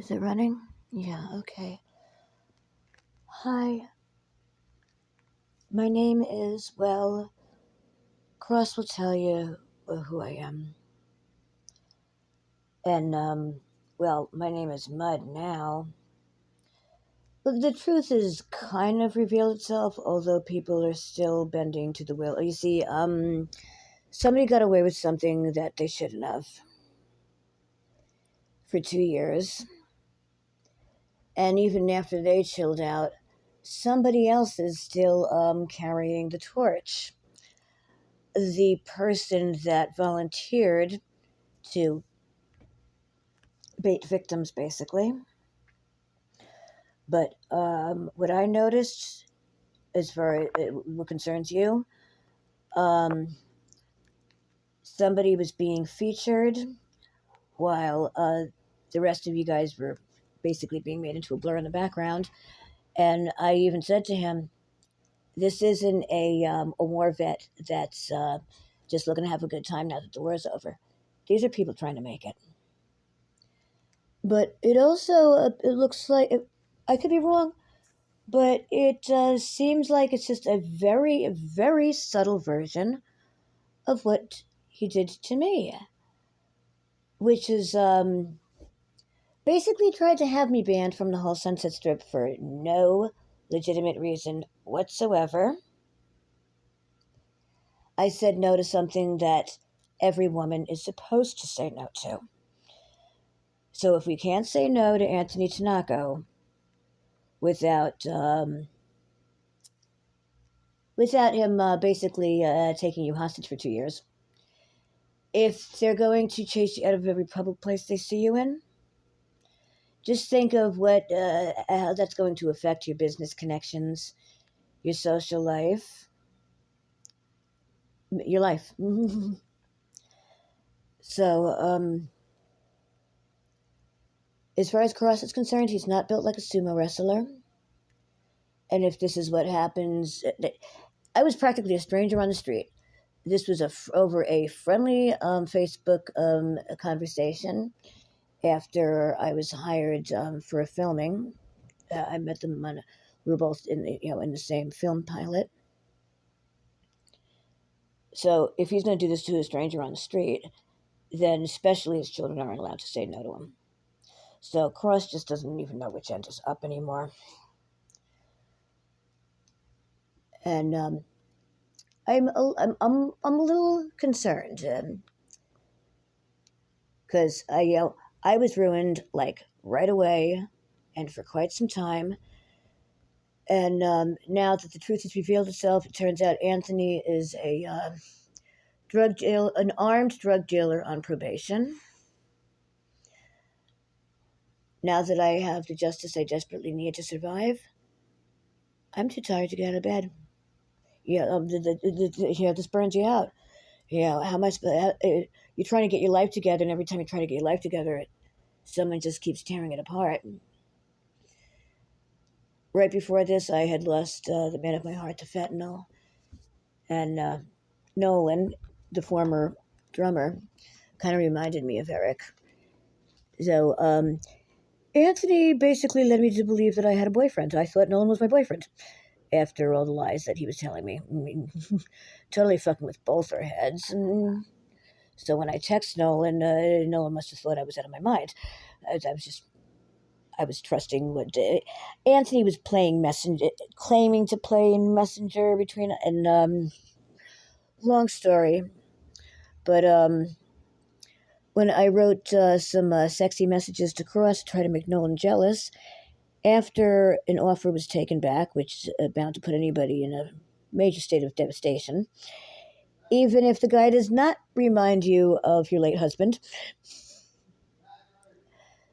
Is it running? Yeah, okay. Hi, my name is, Cross will tell you who I am. And, my name is Mud now. But the truth is kind of revealed itself, although people are still bending to the will. You see, somebody got away with something that they shouldn't have for 2 years. And even after they chilled out, somebody else is still carrying the torch. The person that volunteered to bait victims, basically. But what I noticed, as far as what concerns you, um, somebody was being featured while the rest of you guys were basically being made into a blur in the background. And I even said to him, this isn't a war vet that's just looking to have a good time now that the war's over. These are people trying to make it. But it also it looks like I could be wrong, but it seems like it's just a very, very subtle version of what he did to me, which is basically tried to have me banned from the whole Sunset Strip for no legitimate reason whatsoever. I said no to something that every woman is supposed to say no to. So if we can't say no to Anthony Tanako without without him basically taking you hostage for 2 years, if they're going to chase you out of every public place they see you in, just think of how that's going to affect your business connections, your social life, your life. So, as far as Cross is concerned, he's not built like a sumo wrestler. And if this is what happens, I was practically a stranger on the street. This was over a friendly Facebook conversation after I was hired for a filming. I met them we were both in the same film pilot. So if he's going to do this to a stranger on the street, then especially his children aren't allowed to say no to him. So Cross just doesn't even know which end is up anymore. And I'm a little concerned because I was ruined like right away and for quite some time. And now that the truth has revealed itself, it turns out Anthony is an armed drug dealer on probation. Now that I have the justice I desperately need to survive, I'm too tired to get out of bed. Yeah, this burns you out. How much you're trying to get your life together, and every time you try to get your life together, someone just keeps tearing it apart. Right before this, I had lost the man of my heart to fentanyl, and Nolan, the former drummer, kind of reminded me of Eric. So Anthony basically led me to believe that I had a boyfriend. I thought Nolan was my boyfriend after all the lies that he was telling me. I mean, totally fucking with both our heads. And so when I text Nolan, Nolan must have thought I was out of my mind. I was trusting what Anthony was playing messenger, claiming to play in messenger between, and long story. But when I wrote some sexy messages to Cross to try to make Nolan jealous, after an offer was taken back, which is bound to put anybody in a major state of devastation, even if the guy does not remind you of your late husband.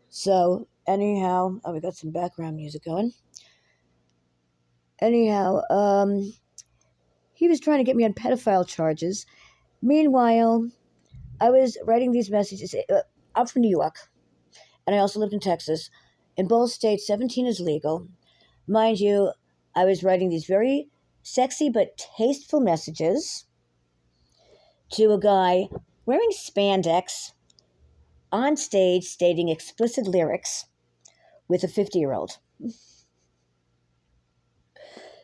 So, anyhow, we got some background music going. Anyhow, he was trying to get me on pedophile charges. Meanwhile, I was writing these messages. I'm from New York, and I also lived in Texas. In both states, 17 is legal. Mind you, I was writing these very sexy but tasteful messages to a guy wearing spandex on stage stating explicit lyrics with a 50-year-old.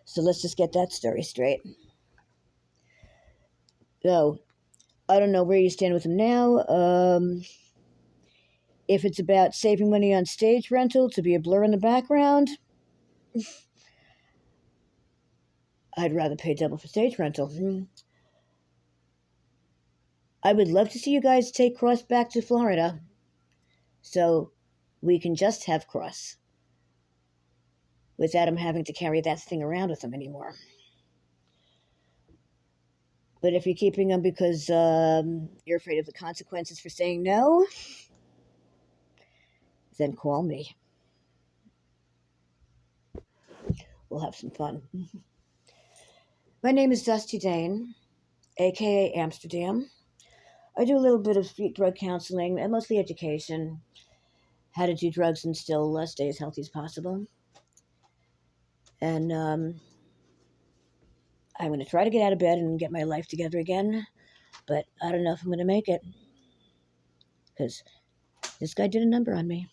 So let's just get that story straight. So, I don't know where you stand with him now. If it's about saving money on stage rental to be a blur in the background, I'd rather pay double for stage rental. I would love to see you guys take Cross back to Florida so we can just have Cross without him having to carry that thing around with him anymore. But if you're keeping him because you're afraid of the consequences for saying no, then call me. We'll have some fun. My name is Dusty Dane, aka Amsterdam. I do a little bit of street drug counseling and mostly education, how to do drugs and still stay as healthy as possible. And I'm going to try to get out of bed and get my life together again, but I don't know if I'm going to make it because this guy did a number on me.